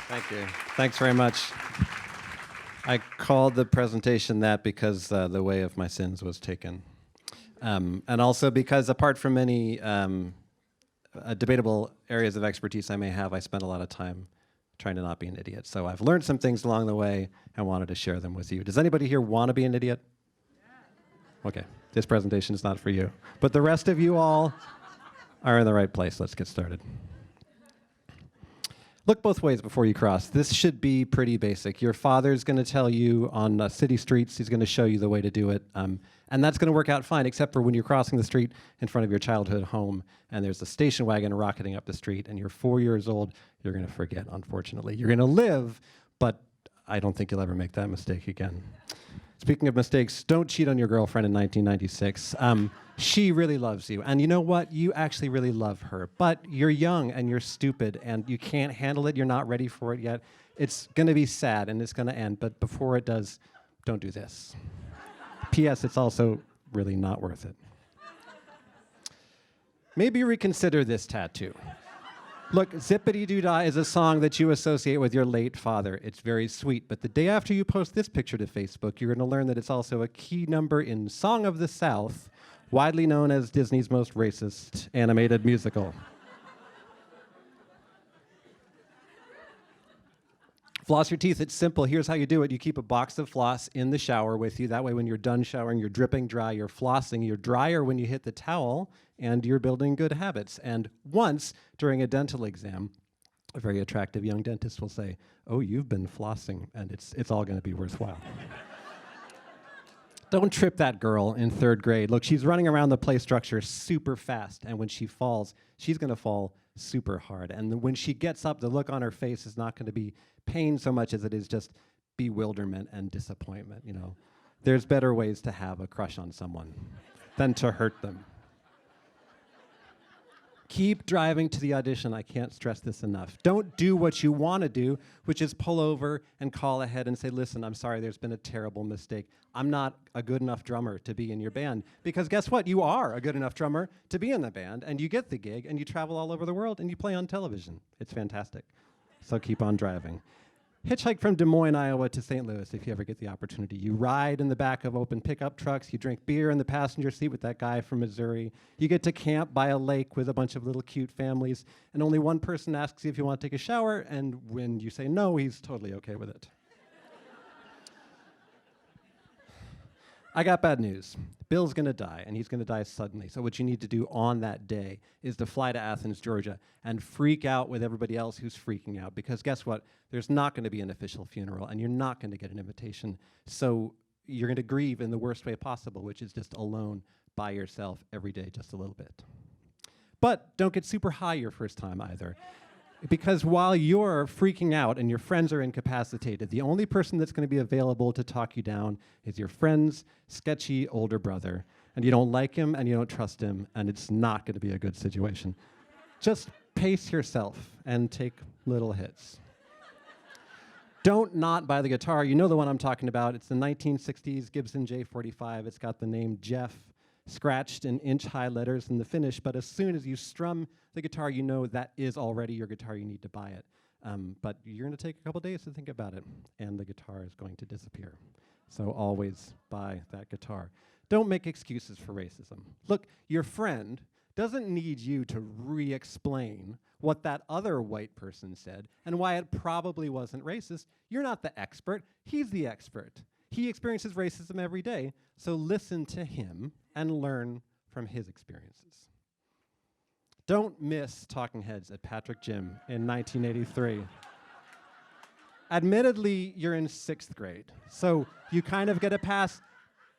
Thank you. Thanks very much. I called the presentation that because the way of my sins was taken. And also because apart from many debatable areas of expertise I may have, I spent a lot of time trying to not be an idiot. So I've learned some things along the way and wanted to share them with you. Does anybody here want to be an idiot? Okay, this presentation is not for you. But the rest of you all are in the right place. Let's get started. Look both ways before you cross. This should be pretty basic. Your father's going to tell you on city streets, he's going to show you the way to do it. And that's going to work out fine, except for when you're crossing the street in front of your childhood home and there's a station wagon rocketing up the street and you're 4 years old, you're going to forget, unfortunately. You're going to live, but I don't think you'll ever make that mistake again. Speaking of mistakes, don't cheat on your girlfriend in 1996. She really loves you. And you know what? You actually really love her. But you're young and you're stupid and you can't handle it. You're not ready for it yet. It's going to be sad and it's going to end. But before it does, don't do this. P.S. It's also really not worth it. Maybe reconsider this tattoo. Look, Zippity-Doo-Dah is a song that you associate with your late father. It's very sweet, but the day after you post this picture to Facebook, you're going to learn that it's also a key number in Song of the South, widely known as Disney's most racist animated musical. Floss your teeth, it's simple. Here's how you do it. You keep a box of floss in the shower with you. That way when you're done showering, you're dripping dry, you're flossing, you're drier when you hit the towel, and you're building good habits. And once during a dental exam, a very attractive young dentist will say, "Oh, you've been flossing," and it's all going to be worthwhile. Don't trip that girl in 3rd grade. Look, she's running around the play structure super fast, and when she falls, she's going to fall super hard. And when she gets up, the look on her face is not going to be pain so much as it is just bewilderment and disappointment. You know, there's better ways to have a crush on someone than to hurt them. Keep driving to the audition. I can't stress this enough. Don't do what you want to do, which is pull over and call ahead and say, "Listen, I'm sorry, there's been a terrible mistake. I'm not a good enough drummer to be in your band." Because guess what? You are a good enough drummer to be in the band, and you get the gig, and you travel all over the world, and you play on television. It's fantastic. So keep on driving. Hitchhike from Des Moines, Iowa to St. Louis if you ever get the opportunity. You ride in the back of open pickup trucks. You drink beer in the passenger seat with that guy from Missouri. You get to camp by a lake with a bunch of little cute families, and only one person asks you if you want to take a shower, and when you say no, he's totally okay with it. I got bad news. Bill's going to die, and he's going to die suddenly. So what you need to do on that day is to fly to Athens, Georgia, and freak out with everybody else who's freaking out. Because guess what? There's not going to be an official funeral, and you're not going to get an invitation. So you're going to grieve in the worst way possible, which is just alone by yourself every day just a little bit. But don't get super high your first time either. Because while you're freaking out and your friends are incapacitated, the only person that's going to be available to talk you down is your friend's sketchy older brother. And you don't like him and you don't trust him, and it's not going to be a good situation. Just pace yourself and take little hits. Don't not buy the guitar. You know the one I'm talking about. It's the 1960s Gibson J45. It's got the name Jeff scratched in inch-high letters in the finish, but as soon as you strum the guitar, you know that is already your guitar. You need to buy it. But you're going to take a couple days to think about it, and the guitar is going to disappear. So always buy that guitar. Don't make excuses for racism. Look, your friend doesn't need you to re-explain what that other white person said and why it probably wasn't racist. You're not the expert. He's the expert. He experiences racism every day, so listen to him and learn from his experiences. Don't miss Talking Heads at Patrick Gym in 1983. Admittedly, you're in 6th grade, so you kind of get a pass,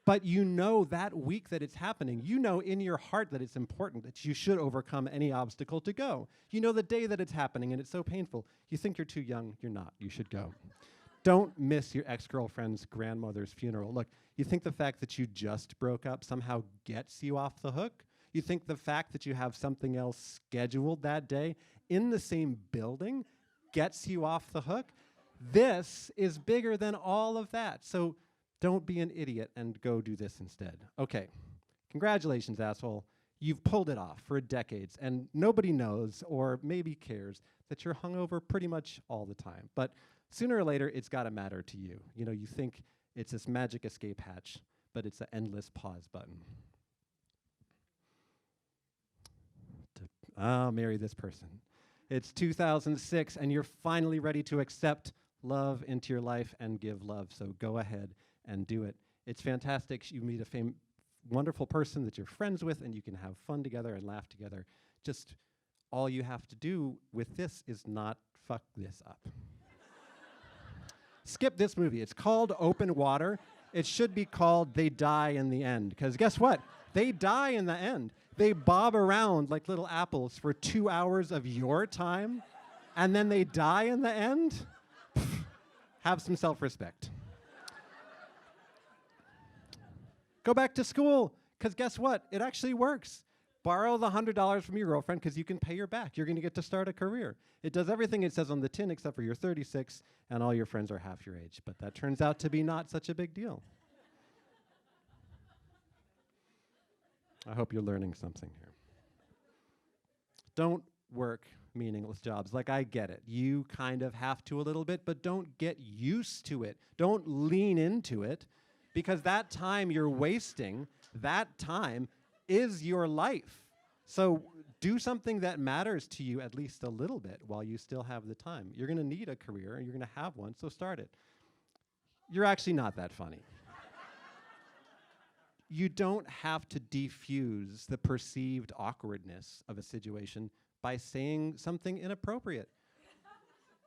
but you know that week that it's happening. You know in your heart that it's important, that you should overcome any obstacle to go. You know the day that it's happening, and it's so painful. You think you're too young. You're not. You should go. Don't miss your ex-girlfriend's grandmother's funeral. Look, you think the fact that you just broke up somehow gets you off the hook? You think the fact that you have something else scheduled that day in the same building gets you off the hook? This is bigger than all of that. So don't be an idiot and go do this instead. Okay, Congratulations, asshole. You've pulled it off for decades, and nobody knows, or maybe cares, that you're hungover pretty much all the time. But sooner or later, it's gotta matter to you. You know, you think it's this magic escape hatch, but it's an endless pause button. Marry this person. It's 2006, and you're finally ready to accept love into your life and give love, so go ahead and do it. It's fantastic. You meet a wonderful person that you're friends with, and you can have fun together and laugh together. Just all you have to do with this is not fuck this up. Skip this movie. It's called Open Water. It should be called They Die in the End, because guess what? They die in the end. They bob around like little apples for 2 hours of your time, and then they die in the end? Have some self-respect. Go back to school, because guess what? It actually works. Borrow the $100 from your girlfriend, because you can pay her back. You're going to get to start a career. It does everything it says on the tin, except for you're 36, and all your friends are half your age. But that turns out to be not such a big deal. I hope you're learning something here. Don't work meaningless jobs. Like, I get it. You kind of have to a little bit, but don't get used to it. Don't lean into it, because that time you're wasting, that time is your life. So do something that matters to you at least a little bit while you still have the time. You're going to need a career, and you're going to have one, so start it. You're actually not that funny. You don't have to defuse the perceived awkwardness of a situation by saying something inappropriate,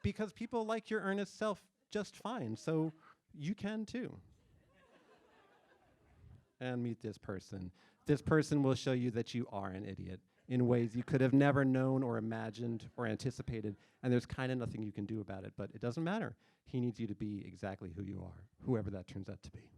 because people like your earnest self just fine, so you can too. And meet this person. This person will show you that you are an idiot in ways you could have never known or imagined or anticipated, and there's kind of nothing you can do about it, but it doesn't matter. He needs you to be exactly who you are, whoever that turns out to be.